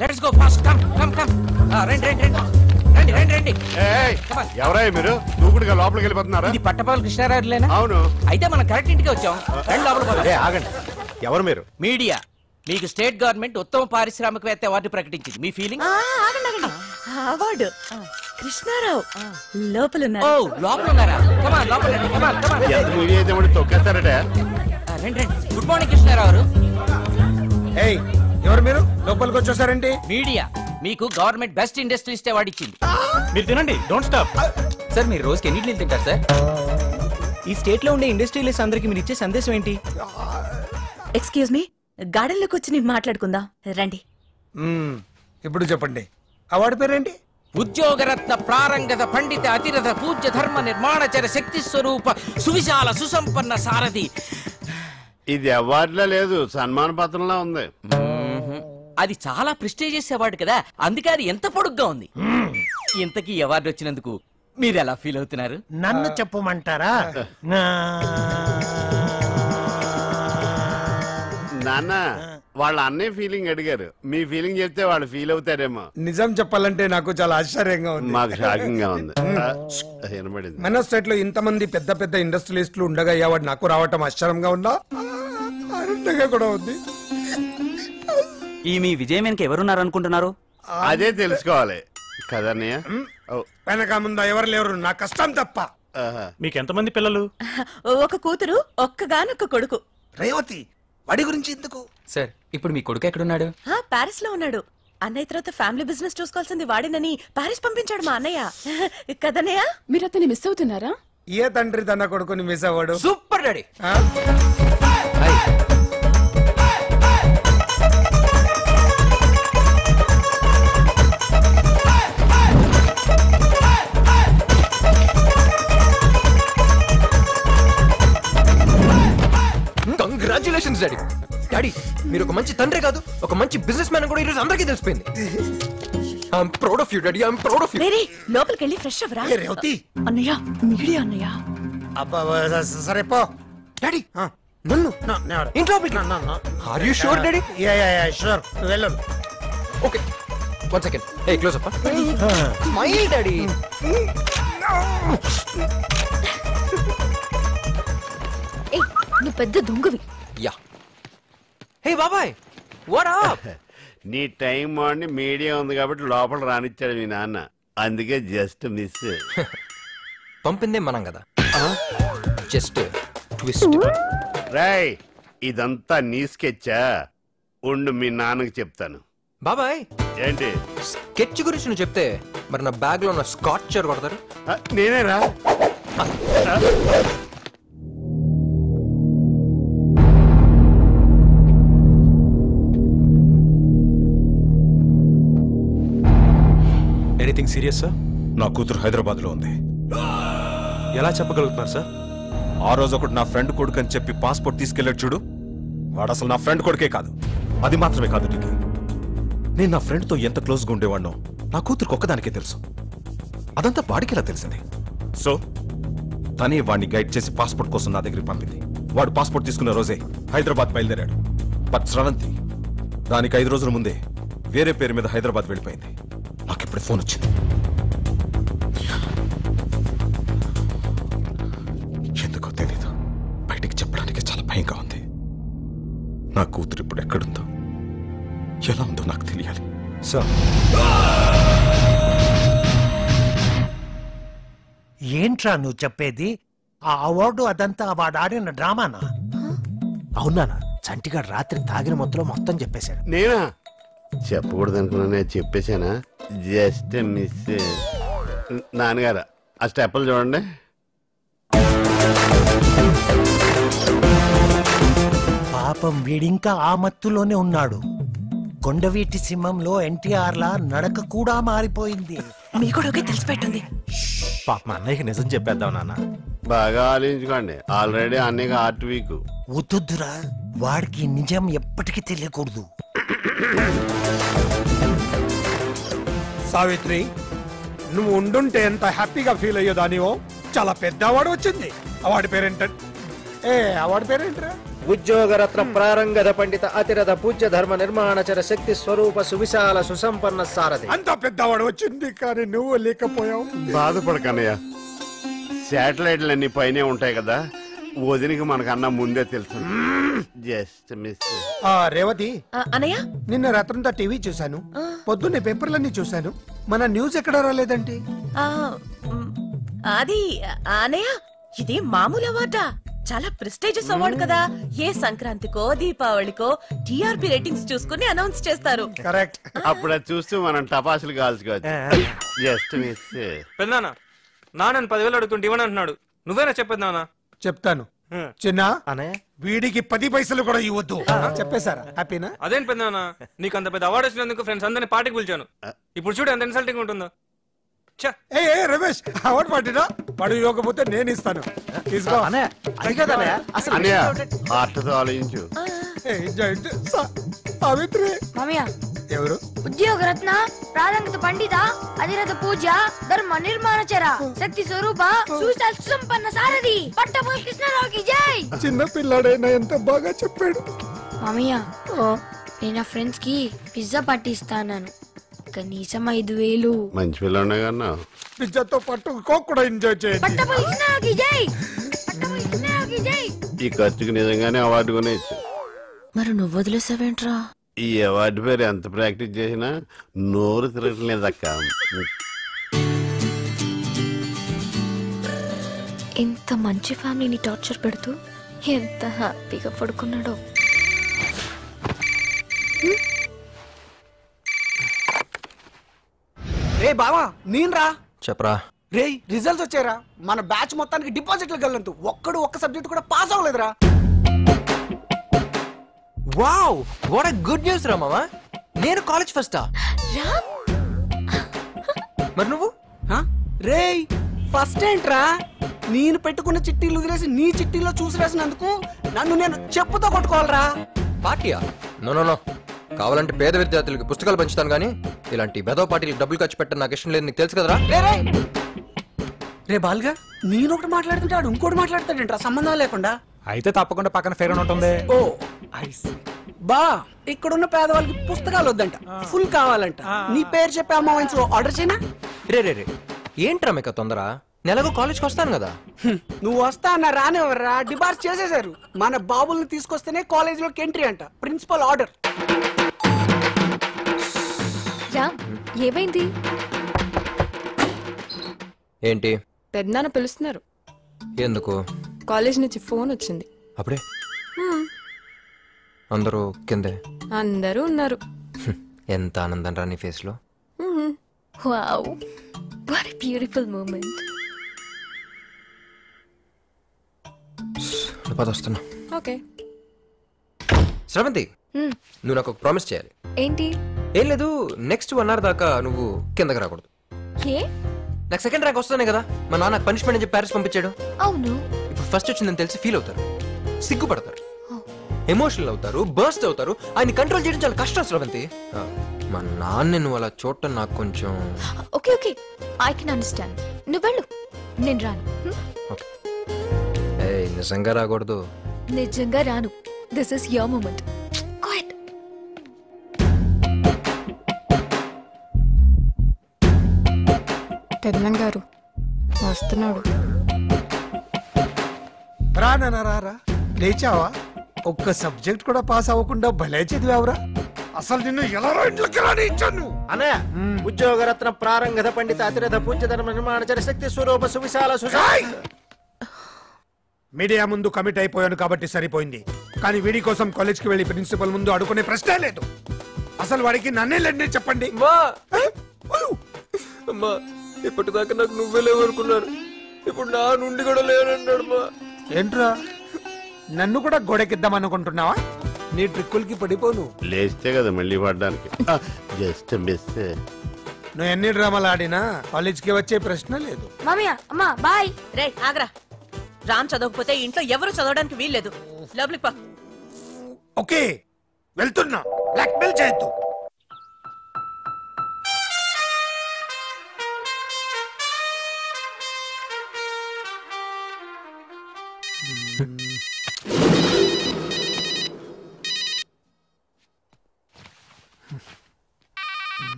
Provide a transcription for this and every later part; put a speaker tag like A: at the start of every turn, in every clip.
A: Let's go fast. Come come come. రండి రండి రండి రండి రండి రండి.
B: ఎవరయ్య మీరు దూకుడుగా లోపలికి వెళ్ళిపోతున్నారా?
A: ఇది పట్టపాల కృష్ణారావులేనా?
B: అవును.
A: అయితే మనం కరెక్ట్ ఇంటికి వచ్చాం. రండి లోపలికి.
C: ఆగండి, ఎవరు మీరు?
A: మీడియా. మీకు స్టేట్ గవర్నమెంట్ ఉత్తమ పారిశ్రామికవేత్త అవార్డు ప్రకటించింది. మీ ఫీలింగ్?
D: అవార్డు కృష్ణారావు లోపల
A: ఓ లోపల ఉన్నారా? కమాన్ లోపల రండి. కమాన్ కమాన్.
B: ఎంత మీడియా అయితే మళ్ళీ తొక్కేస్తారట.
A: రండి రండి. గుడ్ మార్నింగ్ కృష్ణారావు గారు.
C: ఏయ్, ఎవరు మీరు? లోపలికి వచ్చేసారండి.
A: మీడియా. మీకు గవర్నమెంట్ బెస్ట్ ఇండస్ట్రియలిస్ట్ అవార్డు ఇచ్చింది.
E: మీరు తినండి, డోంట్ స్టాప్.
F: సార్ మీరు రోజుకి ఎన్ని ఇడ్లీలు తింటారు సార్? ఈ స్టేట్ లో ఉండే ఇండస్ట్రియలిస్ట్ అందరికి మీరు ఇచ్చే సందేశం ఏంటి?
D: ఎక్స్క్యూజ్ మీ, గార్డెన్ లోకి వచ్చి నేను మాట్లాడుకుందాం రండి.
C: ఇప్పుడు చెప్పండి, అవార్డు పేరేంటి?
A: ఉద్యోగరత్న ప్రారంగత పండిత అతిరథ పూజ్య ధర్మ నిర్మాణచర శక్తి స్వరూప సువిశాల సుసంపన్న సారథి.
B: ఇది అవార్డులా లేదు, సన్మాన పత్రంలా ఉంది.
A: అది చాలా ప్రెస్టీజియస్ అవార్డు కదా, అందుకే అది ఎంత పొడుగ్గా ఉంది. ఇంతకీ అవార్డు వచ్చినందుకు మీరు ఎలా ఫీల్ అవుతున్నారు?
G: నన్ను చెప్పమంటారా?
B: నాన్న వాళ్ళ అన్నయ్య ఫీలింగ్ అడిగారు, మీ ఫీలింగ్ చెప్తే వాళ్ళు ఫీల్ అవుతారేమో.
C: నిజం చెప్పాలంటే నాకు చాలా ఆశ్చర్యంగా ఉంది.
B: మాకు షాకింగ్ గా ఉంది. వినబడింది.
C: మన స్టేట్ లో ఇంతమంది పెద్ద పెద్ద ఇండస్ట్రియలిస్టులు ఉండగా అవార్డు నాకు రావటం ఆశ్చర్యంగా ఉందా? ఆనందంగా కూడా ఉంది.
F: ఈ మీ విజయం వెనక ఎవరున్నారు అనుకుంటున్నారు?
B: అదే తెలుసుకోవాలి కదన్నయ్య.
C: వెనక ముందా ఎవరు లేరు, నా కష్టం తప్ప.
E: మీకు ఎంతమంది పిల్లలు?
D: ఒక కూతురు, ఒక్కగానొక్క కొడుకు.
C: రేవతి, వాడి గురించి ఎందుకు?
F: సార్ ఇప్పుడు మీ కొడుకు ఎక్కడున్నాడు?
D: పారిస్ లో ఉన్నాడు. అన్నయ్య తర్వాత ఫ్యామిలీ బిజినెస్ చూసుకోవాల్సింది వాడినని పారిస్ పంపించాడు మా అన్నయ్య. కదన్నయ్య?
H: మీరు అతన్ని మిస్ అవుతున్నారా?
C: ఏ తండ్రి తన కొడుకుని మిస్ అవ్వడు?
A: Super daddy.
F: Congratulations daddy. Daddy మీరు ఒక మంచి తండ్రి కాదు, ఒక మంచి బిజినెస్ మ్యాన్ కూడా ఈరోజు అందరికీ తెలిసిపోయింది. I'm proud of you daddy, I'm proud of you.
D: రేయ్, లోపలికి వెళ్ళి ఫ్రెష్ అవ్వరా.
C: రేవతి,
D: అన్నయ్య మీడియా అన్నయ్య.
C: అబ్బా సరే పో.
F: డాడీ నన్ను ఇంట్లో are you sure daddy?
C: Sure, వెళ్ళు.
F: Okay one second. A close up. Smile daddy.
H: నువ్వు పెద్ద దొంగవి.
F: యా. హే బాబాయ్, వాట్ అప్?
B: నీ టైం బాగుండి మీడియా ఉంది కాబట్టి లోపల రానిచ్చాడు మీ నాన్న, అందుకే జస్ట్ మిస్.
F: పంపిందే మనం కదా, జస్ట్ ట్విస్ట్.
B: రాయ్, ఇదంతా నీ స్కెచ్చా? ఉండు మీ నాన్నకి చెప్తాను.
F: బాబాయ్
B: ఏంటి?
F: స్కెచ్ గురించి నువ్వు చెప్తే మరి నా బ్యాగ్ లో ఉన్న స్కాచర్ కొడతారు.
B: నేనేరా?
E: Anything serious sir?
I: నా కూతురు హైదరాబాద్ లో ఉంది.
E: ఎలా చెప్పగలుగుతున్నారు సార్?
I: ఆ రోజు ఒకటి నా ఫ్రెండ్ కొడుకు అని చెప్పి పాస్పోర్ట్ తీసుకెళ్ళాడు చూడు, వాడు అసలు నా ఫ్రెండ్ కొడుకే కాదు. అది మాత్రమే కాదు నీకు, నేను నా ఫ్రెండ్తో ఎంత క్లోజ్గా ఉండేవాడినో నా కూతురికి ఒక్కదానికే తెలుసు. అదంతా వాడికి ఎలా తెలిసింది? సో తనే వాడిని గైడ్ చేసి పాస్పోర్ట్ కోసం నా దగ్గరికి పంపింది. వాడు పాస్పోర్ట్ తీసుకున్న రోజే హైదరాబాద్ బయలుదేరాడు. బట్ స్రవంతి దానికి 5 రోజుల ముందే వేరే పేరు మీద హైదరాబాద్ వెళ్ళిపోయింది. నాకు ఇప్పుడు ఫోన్ వచ్చింది. ఎందుకో తెలీదు, బయటికి చెప్పడానికి చాలా భయంగా ఉంది. నా కూతురు ఇప్పుడు ఎక్కడుందో, ఎలా ఉందో నాకు తెలియాలి.
F: సార్
G: ఏంట్రా నువ్వు చెప్పేది? ఆ అవార్డు అదంతా వాడు ఆడిన డ్రామానా?
J: అవునా? చంటిగాడు రాత్రి తాగిన మొత్తం చెప్పేశాడు.
B: నేనా? చెప్పకూడదు అనుకున్నా, చెప్పేశానా? Just miss. నాన్నగారు ఆ స్టెప్పులు చూడండి.
G: పాపం వీడింకా ఆ మత్తులోనే ఉన్నాడు. కొండవీటి సింహంలో ఎన్టీఆర్ లా నడక కూడా మారిపోయింది.
D: మీ కూడా తెలిసిపెట్టుంది.
J: పాప మా అన్నయ్యకి నిజం చెప్పేద్దాం నాన్న.
B: బాగా ఆలోచించుకోండి, ఆల్రెడీ అన్నయ్య ఆర్ట్ వీక్.
G: వద్దురా, వాడికి నిజం ఎప్పటికీ తెలియకూడదు.
C: సావిత్రి, నువ్వు ఉండుంటే ఎంత హ్యాపీగా ఫీల్ అయ్యేదానివో. చాలా పెద్ద అవార్డు వచ్చింది. అవార్డు పేరేంట? అవార్డు పేరేంటరా?
F: ఉద్యోగరత్న ప్రారంగద పండిత అతిరథ పూజ్య ధర్మ నిర్మాణచర శక్తి స్వరూప సువిశాల సుసంపన్న సారథి.
C: అంత పెద్దవాడు వచ్చింది కానీ నువ్వు లేకపోయావు.
B: బాధపడకన్నయ్య, శాటిలైట్లన్నీ పైనే ఉంటాయి కదా, వదినికి మనకన్నా ముందే తెలుసు. Just miss.
C: రేవతి
D: అనయ్య,
C: నిన్న రాత్రంతా టీవీ చూశాను, పొద్దున్నే పేపర్లన్నీ చూశాను, మన న్యూస్ ఎక్కడ రాలేదండి?
D: అది అనయ్య, ఇది మామూలు అవార్డా? చాలా ప్రెస్టీజియస్ అవార్డు కదా. ఏ సంక్రాంతికో దీపావళికో టిఆర్పి రేటింగ్స్ చూసుకుని అనౌన్స్ చేస్తారు.
C: కరెక్ట్.
B: అప్పుడు అది చూస్తూ మనం టపాసులు కాల్చుకోవచ్చు. Just miss.
F: పెద్దనాన్న నాన్న 10,000 అడుగుతుంటే ఇవ్వని అంటున్నాడు, నువ్వేనా చెప్పేది నాన్న?
C: చెప్తాను చిన్న, వీడికి 10 పైసలు కూడా ఇవ్వద్దు. చెప్పేశారా? హ్యాపీనా?
F: అదేం పెద్దనాన్న, నీకు అంత పెద్ద అవార్డు వచ్చినందుకు ఫ్రెండ్స్ అందరినీ పార్టీకి పిలిచాను. ఇప్పుడు చూడు ఎంత ఇన్సల్టింగ్ ఉంటుందో.
C: ఏ రమేష్, అవార్డు పార్టీనా? వాడు ఇవ్వకపోతే నేను ఇస్తాను. తీసుకో.
B: అన్నయ్య హార్ట్తో ఆలోచించు.
C: సావిత్రి
K: మామయ్య,
C: ఎవరు?
K: ఉద్యోగరత్న ప్రారంగత పండిత అధిరథ పూజ ధర్మ నిర్మాణచర శక్తి స్వరూప సువిశాల సుసంపన్న సారథి పట్టపుల్ కృష్ణారావుకి జై.
C: చిన్న పిల్లాడైనా ఎంత బాగా చెప్పాడు.
K: మామయ్య, నేను నా ఫ్రెండ్స్ కి పిజ్జా పార్టీ ఇస్తాను, కనీసం 5,000.
B: మంచి పిల్లనే కన్నా
C: పిజ్జాతో పాటు కోక్ కూడా ఎంజాయ్ చేయండి.
K: పట్టపుల్ కృష్ణారావుకి జై, పట్టపుల్ కృష్ణారావుకి జై.
B: ఈ ఖర్చుకి నిజంగానే అవార్డు కొనేచ్చు.
D: మరి నువ్వు వదిలేసావేంట్రా?
B: ఈ అవార్డు పేరు ఎంత ప్రాక్టీస్ చేసినా నోరు తిరగట్లేదక్క.
H: ఇంత మంచి ఫ్యామిలీని టార్చర్ పెడుతూ ఎంత హ్యాపీగా పడుకున్నాడో.
L: రే బావా, నేను రా.
F: చెప్పరా.
L: రే రిజల్ట్స్ వచ్చారా? మన బ్యాచ్ మొత్తానికి డిపాజిట్లు గల్లంతు ఒక్క సబ్జెక్ట్ కూడా పాస్ అవ్వలేదురా.
F: Wow, what a good news రా మామా. నేను కాలేజ్ ఫస్టా? మరి నువ్వు?
L: రే ఫస్ట్ ఏంట్రా? నేను పెట్టుకున్న చిట్టీలు వదిలేసి నీ చిట్టీలో చూసి రాసినందుకు నన్ను నేను చెప్పుతో కొట్టుకోవాలరా.
F: పార్టీయా? నో నో నో, కావాలంటే పేద విద్యార్థులకి పుస్తకాలు పంచుతాను కానీ ఇలాంటి బెదో పార్టీలకు డబ్బులు ఖర్చు పెట్టడం నాకు ఇష్టం లేదు, నీకు తెలుసు కదరా.
L: రే బాల్గా, నేను ఒకటి మాట్లాడుతుంటాడు ఇంకోటి మాట్లాడతాడంట్రా సంబంధం లేకుండా.
E: అయితే తప్పకుండా పక్కన ఫేర్ అని ఉంటుంది.
L: ఓ బా, ఇక్కడున్న పేదవాళ్ళకి పుస్తకాలు వద్దంట, ఫుల్ కావాలంట. నీ పేరు చెప్పి అమ్మాయిన్స్ ఆర్డర్ చేయనా?
F: రే రే రే, ఏంట్రా మీకు తొందర? నెలకు కాలేజ్కి వస్తాను కదా.
L: నువ్వు వస్తా అన్న రానివ్వరా, డిబార్స్ చేసేశారు. మన బాబుల్ని తీసుకొస్తేనే కాలేజ్ లోకి ఎంట్రీ అంట, ప్రిన్సిపల్ ఆర్డర్.
H: ఏమైంది?
F: ఏంటి?
M: పెద్దనాన్న పిలుస్తున్నారు.
F: ఎందుకు?
M: కాలేజ్ నుంచి ఫోన్ వచ్చింది.
F: అప్పుడే? అందరూ కిందే?
M: అందరూ ఉన్నారు.
F: ఎంత ఆనందం రా నీ ఫేస్ లో.
H: Wow, what a beautiful moment.
F: వస్తున్నా.
M: ఓకే.
F: శ్రవంతి, నువ్వు నాకు ఒక ప్రామిస్ చేయాలి.
H: ఏంటి?
F: ఏం లేదు, నెక్స్ట్ 1 hour దాకా నువ్వు కిందకి రాకూడదు. నాకు సెకండ్ ర్యాంక్ వస్తానే కదా, మా నాన్న పనిష్మెంట్ అని చెప్పి ప్యారిస్ పంపించాడు.
H: అవును.
F: ఇప్పుడు ఫస్ట్ వచ్చిందని తెలిసి ఫీల్ అవుతారు, సిగ్గుపడతారు, ఎమోషనల్ అవుతారు, బర్స్ట్ అవుతారు. ఆయన కంట్రోల్ చేయడం చాలా కష్టం శ్రవంతి. మా నాన్న నువ్వు అలా చూడటం నాకు కొంచెం.
H: Okay okay, I can understand. నువ్వు వెళ్ళు, నేను రాను.
F: నిజంగా రాకూడదు?
H: నిజంగా రాను. This is your moment. Go ahead.
M: పెద్దనాన్న గారు వస్తున్నాడు.
C: రా లేచావా? ఒక్క సబ్జెక్ట్ కూడా పాస్ అవ్వకుండా భలే చదివావురా. అసలు నిన్ను ఎలా ఇంట్లోకి రానిచ్చాను?
F: అన్నయ్య, ఉద్యోగరత్న ప్రారంగత పండిత అతిరథ పూజ్య ధర్మ నిర్మాణచర శక్తి స్వరూప సువిశాల
C: మీడియా ముందు కమిట్ అయిపోయాను కాబట్టి సరిపోయింది, కానీ వీడి కోసం కాలేజ్ కి వెళ్లి ప్రిన్సిపల్ ముందు అడుగునే ప్రశ్నే లేదు. అసలు వాడికి నన్నే లేండి చెప్పండి.
F: ఇప్పటిదాకా నాకు నువ్వే లేవనుకున్నాను, ఇప్పుడు నా నుండి కూడా లేనన్నాడు.
C: ఏంట్రా, నన్ను కూడా గోడెకిద్దాం అనుకుంటున్నావా? నీ ట్రిక్కులకి పడిపోను.
B: లేస్తే కదా మళ్ళీ పడ్డానికి. Just miss.
C: నువ్వు ఎన్ని డ్రామాలు ఆడినా కాలేజ్ కి వచ్చే ప్రశ్న లేదు.
K: మామయ్య, అమ్మా బాయ్.
D: రే ఆగ్రా, రామ్ చదవకపోతే ఇంట్లో ఎవరు చదవడానికి వీల్లేదు. లోపలికి పా.
C: ఓకే, వెళ్తున్నా. బ్లాక్ మెయిల్ చేయొద్దు.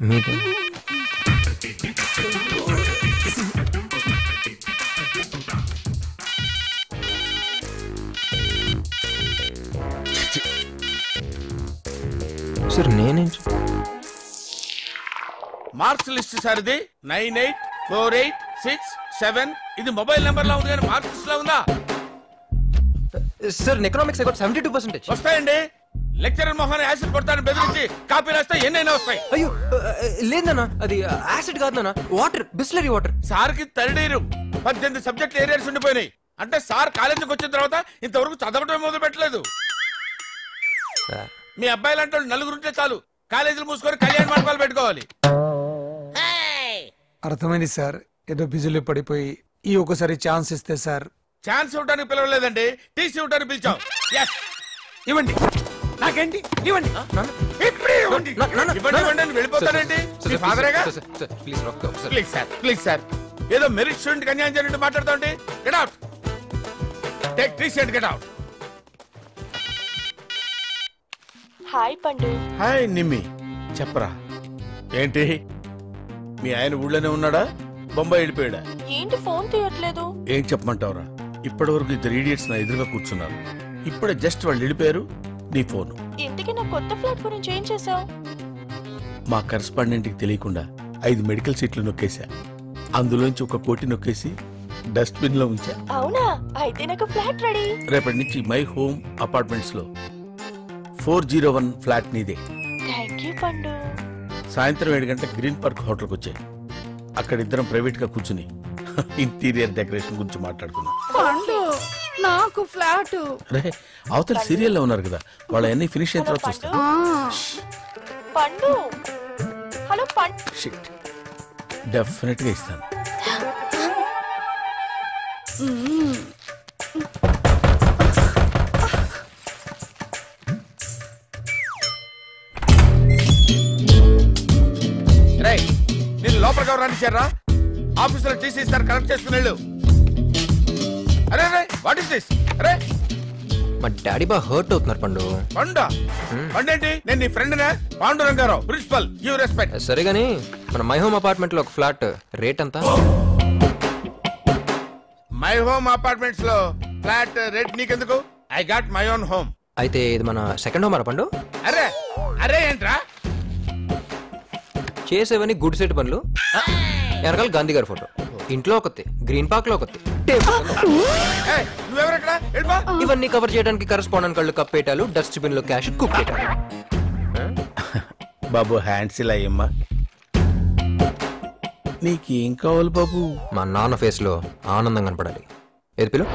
F: మీది సార్ నేనేం
N: మార్క్స్ లిస్ట్ సార్ ఇది 984867. ఇది మొబైల్ నెంబర్ లా ఉంది కానీ మార్క్స్ లిస్ట్ లో ఉందా?
F: సార్ ఎకనామిక్స్ 72%
N: వస్తాయండి. లెక్చరర్ మొహాన్ని యాసిడ్ కొడతాను బెదిరించి కాపీ రాస్తే ఎన్నైనా వస్తాయి.
F: అయ్యో లేదన్నా, అది యాసిడ్ కాదన్నా, వాటర్, బిస్లరీ వాటర్.
N: సార్ కి తడిడీరు 18 సబ్జెక్ట్ ఏరియాస్ ఉండిపోయినాయి. అంటే సార్ కాలేజీకి వచ్చిన తర్వాత ఇంతవరకు చదవటం మొదలు పెట్టలేదు. మీ అబ్బాయి లాంటి వాళ్ళు నలుగురుంటే చాలు, కాలేజీలు మూసుకొని కళ్యాణ మండపాలు పెట్టుకోవాలి.
C: అర్థమైంది సార్, ఏదో బిజీలో పడిపోయి ఈ ఒకసారి ఛాన్స్ ఇస్తే సార్.
N: ఛాన్స్ ఇవ్వడానికి పిలవలేదండి, టీసీ ఇవ్వడానికి పిలిచాం.
C: ఇవ్వండి, నాకేంటి ఇవ్వండి,
N: ఇవ్వండి వెళ్ళిపోతానండి. మీ ఫాదరేగా?
F: ప్లీజ్
N: ప్లీజ్ సార్, ఏదో మెరిట్ స్టూడెంట్ అన్యాయం జరిగినట్టు మాట్లాడుతోండి. Get out, take TC and get out.
D: Hi Pandu.
N: Hi Nimmi, చెప్పరా ఏంటి? మీ ఆయన ఊళ్ళోనే ఉన్నాడా, బొంబాయి వెళ్ళిపోయాడా?
D: ఏంటి ఫోన్ తీయట్లేదు?
N: ఏం చెప్పమంటావురా, ఇప్పటి వరకు 2 idiots నా ఎదురుగా కూర్చున్నారు. ఇప్పుడే జస్ట్ వాళ్ళు వెళ్ళిపోయారు, నీ ఫోన్.
D: ఇంతకీ నా కొత్త ఫ్లాట్ గురించి ఏం చేసావు?
N: మా కరెస్పాండెంట్ కి తెలియకుండా 5 మెడికల్ సీట్లు నొక్కేశా. అందులోంచి 1 కోటి నొక్కేసి డస్ట్బిన్ లో ఉంచా.
D: అవునా? అయితే నాకు ఫ్లాట్ రెడీ.
N: రేపటి నుంచి మై హోమ్ అపార్ట్మెంట్స్ లో 401 ఫ్లాట్ నీదే.
D: థ్యాంక్ యూ పండు.
N: సాయంత్రం 7 గంటల గ్రీన్ పార్క్ హోటల్కి వచ్చాయి. అక్కడ ఇద్దరం ప్రైవేట్ గా కూర్చుని ఇంటీరియర్ డెకరేషన్ గురించి మాట్లాడుకున్నాం.
O: నాకు ఫ్లాట్.
N: రే అవతల సీరియల్ లో ఉన్నారు కదా, వాళ్ళ అన్ని ఫినిష్ అయిన తర్వాత చూస్తాం.
D: పండు, హలో పండు.
N: షిట్, డెఫినెట్ గా ఇస్తాను. నేను లోపలికి ఎవరు రానిచ్చారా? ఆఫీసులో టీసీ ఇస్తారు, కరెక్ట్ చేసుకుని వెళ్ళు. అరే అరే వాట్ ఇస్ దిస్? అరే
F: మా డాడీ బాగా హర్ట్ అవుతున్నారు పండు.
N: పండా? పండేంటి? నేను నీ ఫ్రెండ్ నే, పాండురంగారావు, ప్రిన్సిపల్. Give respect.
F: సరే గానీ మన మై హోమ్ అపార్ట్మెంట్ లో ఒక ఫ్లాట్ రేట్ ఎంత?
N: మై హోమ్ అపార్ట్మెంట్స్ లో ఫ్లాట్ రేట్ నీకెందుకు? I got my own home.
F: అయితే ఇది మన సెకండ్ హోమ్ పండు.
N: అరే అరే ఏంట్రా
F: చేసేవని గుడ్ సెట్ పనులు. వెనకాల గాంధీ గారి ఫోటో, ఇంట్లో ఒకటి, గ్రీన్ పార్క్ లో ఒకటి, ఇవన్నీ కవర్ చేయడానికి కరెస్పాండెంట్ కళ్ళు కప్పేటాలు, డస్ట్బిన్ లో క్యాష్ కుప్పేటాలు.
N: బాబు హ్యాండ్స్ ఇలా అయ్యమ్మా. నీకేం కావాలి బాబు?
F: మా నాన్న ఫేస్ లో ఆనందం కనపడాలి. ఏది పిలు?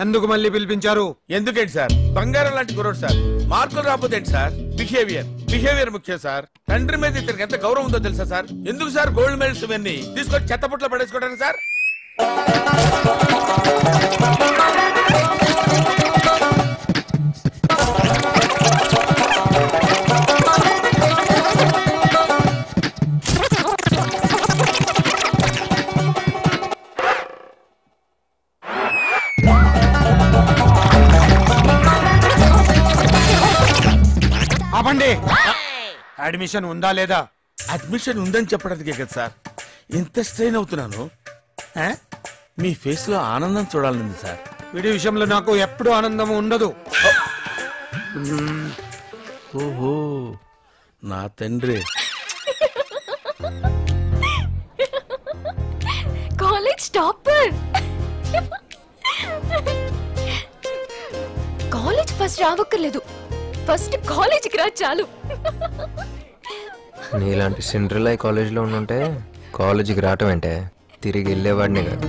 C: ఎందుకు మళ్ళీ పిలిపించారు?
N: ఎందుకేంటి సార్, బంగారం లాంటి కుర్రోడు సార్. మార్కులు రాకపోతే సార్, బిహేవియర్ ముఖ్యం సార్. తండ్రి మీద ఇతనికి ఎంత గౌరవం ఉందో తెలుసా సార్? ఎందుకు సార్ గోల్డ్ మెడల్స్ ఇవన్నీ తీసుకొని చెత్తపుట్లో పడేసుకోవడానికి సార్?
C: ఆపండి. అడ్మిషన్ ఉందా లేదా?
N: అడ్మిషన్ ఉందని చెప్పడానికే కదా సార్ ఇంత స్ట్రెయిన్ అవుతున్నాను. మీ ఫేస్ లో ఆనందం చూడాలండి సార్.
C: వీడి విషయంలో నాకు ఎప్పుడు ఆనందం ఉండదు.
N: ఓహో నా తండ్రి.
H: College topper. కాలేజ్ ఫస్ట్ రావక్కర్లేదు, ఫస్ట్ కాలేజీకి రా చాలు.
F: నీలాంటి సిండ్రెల్లా కాలేజీలో ఉండుంటే కాలేజీకి రావటం అంటే తిరిగి వెళ్ళేవాడిని కాదు.